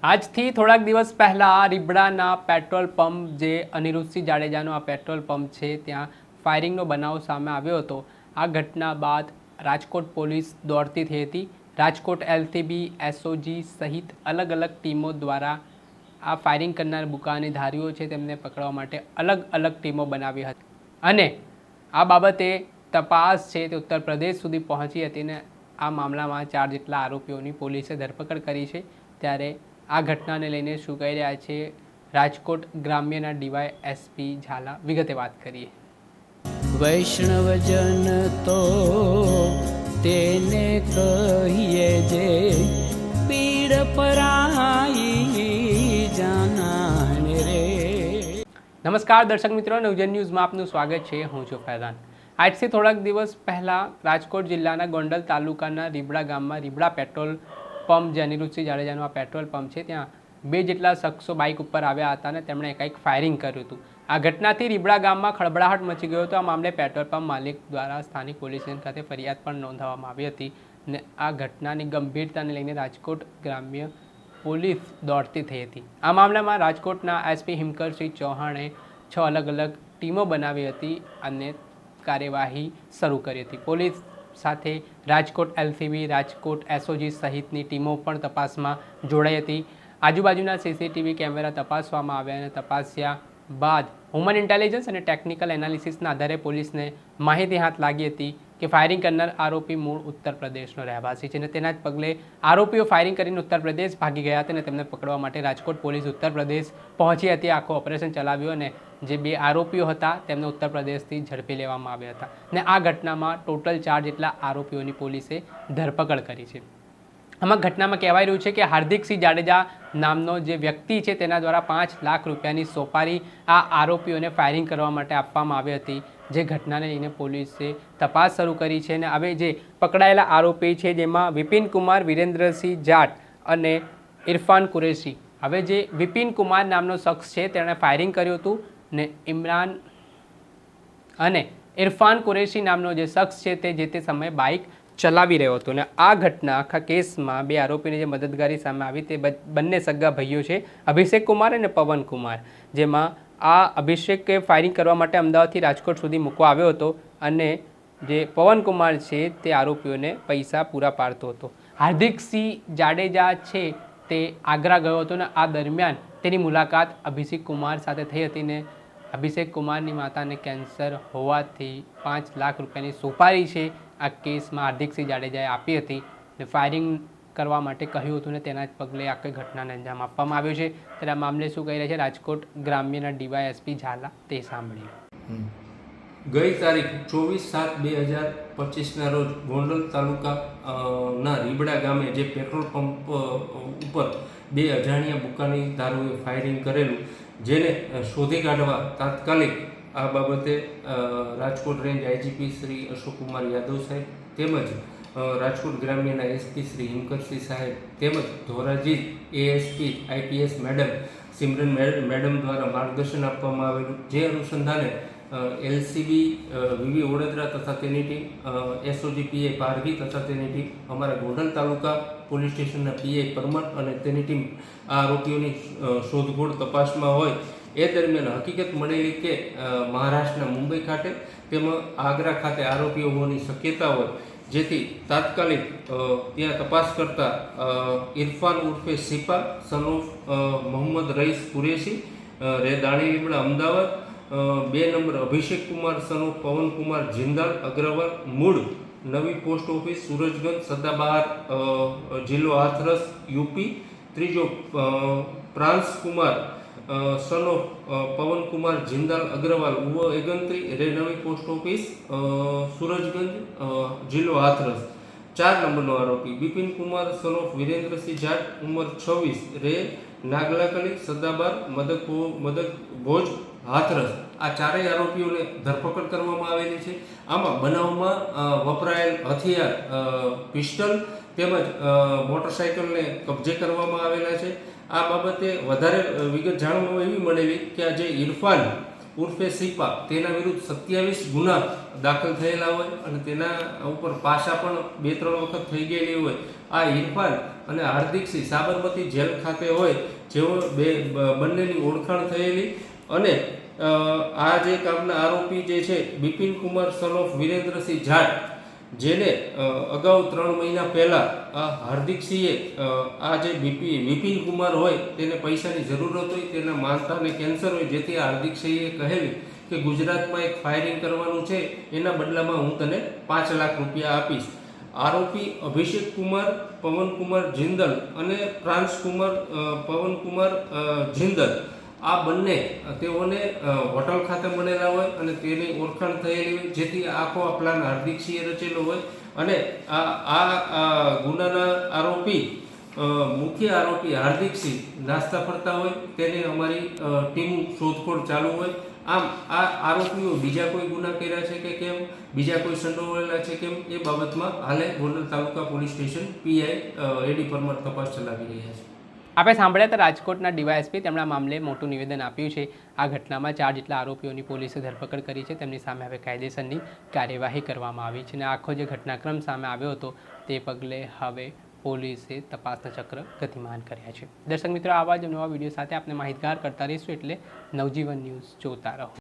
આજથી થોડાક દિવસ પહેલાં રીબડાના પેટ્રોલ પંપ જે અનિરુદ્ધસિંહ જાડેજાનો આ પેટ્રોલ પંપ છે ત્યાં ફાયરિંગનો બનાવ સામે આવ્યો હતો। આ ઘટના બાદ રાજકોટ પોલીસ દોડતી થઈ હતી। રાજકોટ એલસીબી એસઓજી સહિત અલગ અલગ ટીમો દ્વારા આ ફાયરિંગ કરનાર બુકાનીધારીઓ છે તેમને પકડવા માટે અલગ અલગ ટીમો બનાવી હતી અને આ બાબતે તપાસ છે તે ઉત્તર પ્રદેશ સુધી પહોંચી હતી અને આ મામલામાં 4 જેટલા આરોપીઓની પોલીસે ધરપકડ કરી છે। ત્યારે આ ઘટનાને લઈને શું કહી રહ્યા છે રાજકોટ ગ્રામ્યના ડીવાય એસપી ઝાલા, વિગતે વાત કરીએ। વૈષ્ણવજન તો તેને કહીએ જે પીડ પરાઈ જાનાને રે। નમસ્કાર દર્શક મિત્રો, નવજન ન્યૂઝમાં આપનું સ્વાગત છે। હું છું ફૈઝાન। આજથી થોડાક દિવસ પહેલાં રાજકોટ જિલ્લાના ગોંડલ તાલુકાના રીબડા ગામમાં રીબડા પેટ્રોલ પંપ જે અનિરુદ્ધસિંહ જાડેજાનો આ પેટ્રોલ પંપ છે ત્યાં 2 જેટલા શખ્સો બાઇક ઉપર આવ્યા હતા અને તેમણે કંઈક ફાયરિંગ કર્યું હતું। આ ઘટનાથી રીબડા ગામમાં ખળબળાહટ મચી ગયો હતો। આ મામલે પેટ્રોલ પંપ માલિક દ્વારા સ્થાનિક પોલીસ સ્ટેશન ખાતે ફરિયાદ પણ નોંધાવવામાં આવી હતી અને આ ઘટનાની ગંભીરતાને લઈને રાજકોટ ગ્રામ્ય પોલીસ દોડતી થઈ હતી। આ મામલામાં રાજકોટના એસપી હિમકરસિંહ ચૌહાણે 6 અલગ અલગ ટીમો બનાવી હતી અને કાર્યવાહી શરૂ કરી હતી। પોલીસ સાથે રાજકોટ એલસીબી, રાજકોટ એસઓજી સહિતની ટીમો પણ તપાસમાં જોડાઈ હતી। આજુબાજુના સીસીટીવી કેમેરા તપાસવામાં આવ્યા અને તપાસ્યા બાદ હ્યુમન ઇન્ટેલિજન્સ અને ટેકનિકલ એનાલિસિસના આધારે પોલીસને માહિતી હાથ લાગી હતી કે ફાયરિંગ કરનાર આરોપી મૂળ ઉત્તર પ્રદેશનો રહેવાસી છે અને તેના જ પગલે આરોપીઓ ફાયરિંગ કરીને ઉત્તર પ્રદેશ ભાગી ગયા હતા અને તેમને પકડવા માટે રાજકોટ પોલીસ ઉત્તર પ્રદેશ પહોંચી હતી। આખું ઓપરેશન ચલાવ્યું અને જે 2 આરોપીઓ હતા તેમને ઉત્તર પ્રદેશથી ઝડપી લેવામાં આવ્યા હતા અને આ ઘટનામાં ટોટલ 4 જેટલા આરોપીઓની પોલીસે ધરપકડ કરી છે। આમાં ઘટનામાં કહેવાય રહ્યું છે કે હાર્દિકસિંહ જાડેજા નામનો જે વ્યક્તિ છે તેના દ્વારા 5 લાખ રૂપિયાની સોપારી આ આરોપીઓને ફાયરિંગ કરવા માટે આપવામાં આવી હતી। જે ઘટનાને લઈને પોલીસે તપાસ શરૂ કરી છે અને હવે જે પકડાયેલા આરોપી છે જેમાં વિપિન કુમાર વિરેન્દ્રસિંહ જાટ અને ઇરફાન કુરેશી, હવે જે વિપિન કુમાર નામનો શખ્સ છે તેણે ફાયરિંગ કર્યું હતું ને ઇમરાન અને ઇરફાન કુરેશી નામનો જે શખ્સ છે તે સમયે બાઇક ચલાવી રહ્યો હતો અને આ ઘટના આખા કેસમાં 2 આરોપીની જે મદદગારી સામે આવી તે બંને સગા ભાઈઓ છે, અભિષેક કુમાર અને પવન કુમાર। જેમાં આ અભિષેકે ફાયરિંગ કરવા માટે અમદાવાદથી રાજકોટ સુધી મૂકવા આવ્યો હતો અને જે પવન કુમાર છે તે આરોપીઓને પૈસા પૂરા પાડતો હતો। હાર્દિકસિંહ જાડેજા છે તે આગ્રા ગયો હતો અને આ દરમિયાન તેની મુલાકાત અભિષેક કુમાર સાથે થઈ હતી ને અભિષેક કુમારની માતાને કેન્સર હોવાથી 5 લાખ રૂપિયાની સોપારી છે આ કેસમાં હાર્દિકસિંહ જાડેજાએ આપી હતી ને ફાયરિંગ કરવા માટે કહ્યું હતું ને તેના જ પગલે આખી ઘટનાને અંજામ આપવામાં આવ્યો છે। ત્યારે આ મામલે શું કહી રહ્યા છે રાજકોટ ગ્રામ્યના ડીવાય એસપી ઝાલા તે સાંભળીએ। ગઈ તારીખ 24/7/2025ના રોજ ગોંડલ તાલુકા ના રીબડા ગામે જે પેટ્રોલ પંપ ઉપર 2 અજાણ્યા બુકાનીદારોએ ફાયરિંગ કરેલું, જેને શોધી કાઢવા તાત્કાલિક આ બાબતે રાજકોટ રેન્જ આઈજીપી શ્રી અશોકકુમાર યાદવ સાહેબ તેમજ રાજકોટ ગ્રામ્યના એસપી શ્રી હિમકરસિંહ સાહેબ તેમજ Dhoraji ASP IPS madam Simran madam દ્વારા માર્ગદર્શન આપવામાં આવેલું। જે અનુસંધાને એલસીબી વીવી વડોદરા તથા તેની ટીમ, એસઓજી પીઆઈ પારગી તથા તેની ટીમ, અમારા ગોંડલ તાલુકા પોલીસ સ્ટેશનના પીઆઈ પરમર અને તેની ટીમ આ આરોપીઓની શોધખોળ તપાસમાં હોય એ દરમિયાન હકીકત મળેલી કે મહારાષ્ટ્રના મુંબઈ ખાતે તેમાં આગ્રા ખાતે આરોપીઓ હોવાની શક્યતા હોય, જેથી તાત્કાલિક ત્યાં તપાસ કરતા ઇરફાન ઉર્ફે Sipa son of Mohammad Rais Qureshi Danilimda Ahmedabad, 2 number Abhishek Kumar son of Pawan Kumar Jindal Agarwal મૂળ નવી પોસ્ટ ઓફિસ સુરજગંજ સદાબહાર જિલ્લો હાથરસ યુપી, 3જો પ્રાંસ કુમાર સન ઓફ પવન કુમાર જિંદાલ અગ્રવાલ ઉવો એગંત્રી રે નવી પોસ્ટ ઓફિસ સુરજગંજ જિલ્લો હાથરસ। 4 નંબરનો આરોપી બિપિન કુમાર સન ઓફ વિરેન્દ્રસિંહ જાટ ઉંમર 26 રે નાગલાકલી સદાબાર મદક ભોજ હાથરસ। આ 4 આરોપીઓને ધરપકડ કરવામાં આવેલી છે। આમાં બનાવમાં વપરાયેલ હથિયાર પિસ્ટલ તેમજ મોટરસાઇકલને કબજે કરવામાં આવેલા છે। આ બાબતે વધારે વિગત જાણવા એવી મળેલી કે આ જે ઇરફાન ઉર્ફે સિપા તેના વિરુદ્ધ 27 ગુના દાખલ થયેલા હોય અને તેના ઉપર પાછા પણ 2-3 વખત થઈ ગયેલી હોય આ ઇરફાન અને હાર્દિકસિંહ સાબરમતી જેલ ખાતે હોય જેઓ બંનેની ઓળખાણ થયેલી અને આ જે કામના આરોપી જે છે બિપિન કુમાર સન ઓફ વિરેન્દ્રસિંહ જાટ, જેને અગાઉ 3 મહિના પહેલાં આ હાર્દિકસિંહે આ જે વિપિન કુમાર હોય તેને પૈસાની જરૂરત હોય, તેના માતાને કેન્સર હોય, જેથી હાર્દિકસિંહે કહેલી કે ગુજરાતમાં એક ફાયરિંગ કરવાનું છે, એના બદલામાં હું તને 5 લાખ રૂપિયા આપીશ. આરોપી અભિષેક કુમાર પવનકુમાર જિંદલ અને પ્રાંશ કુમાર પવનકુમાર જિંદલ આ બંને તેઓને હોટલ ખાતે મળેલા હોય અને તેની ઓળખાણ થયેલી હોય, જેથી આખો આ પ્લાન હાર્દિકસિંહે રચેલો હોય અને આ ગુનાના આરોપી મુખ્ય આરોપી હાર્દિકસિંહ નાસ્તા ફરતા હોય, તેને અમારી ટીમ શોધખોળ ચાલુ હોય. આમ આ આરોપીઓ બીજા કોઈ ગુના કર્યા છે કે કેમ, બીજા કોઈ સંડોવાયેલા છે કેમ, એ બાબતમાં હાલે ગોંડલ તાલુકા પોલીસ સ્ટેશન પીઆઈ એડી પરમાર તપાસ ચલાવી રહ્યા છે. આપણે સાંભળ્યા હતા રાજકોટના ડીવાયએસપી તેમના મામલે મોટું નિવેદન આપ્યું છે. આ ઘટનામાં 4 જેટલા આરોપીઓની પોલીસે ધરપકડ કરી છે. તેમની સામે હવે કાયદેસરની કાર્યવાહી કરવામાં આવી છે અને આખો જે ઘટનાક્રમ સામે આવ્યો હતો તે પગલે હવે પોલીસે તપાસના ચક્ર ગતિમાન કર્યા છે. દર્શક મિત્રો, આવા જ નવા વિડીયો સાથે આપણે માહિતગાર કરતા રહીશું, એટલે નવજીવન ન્યૂઝ જોતા રહો.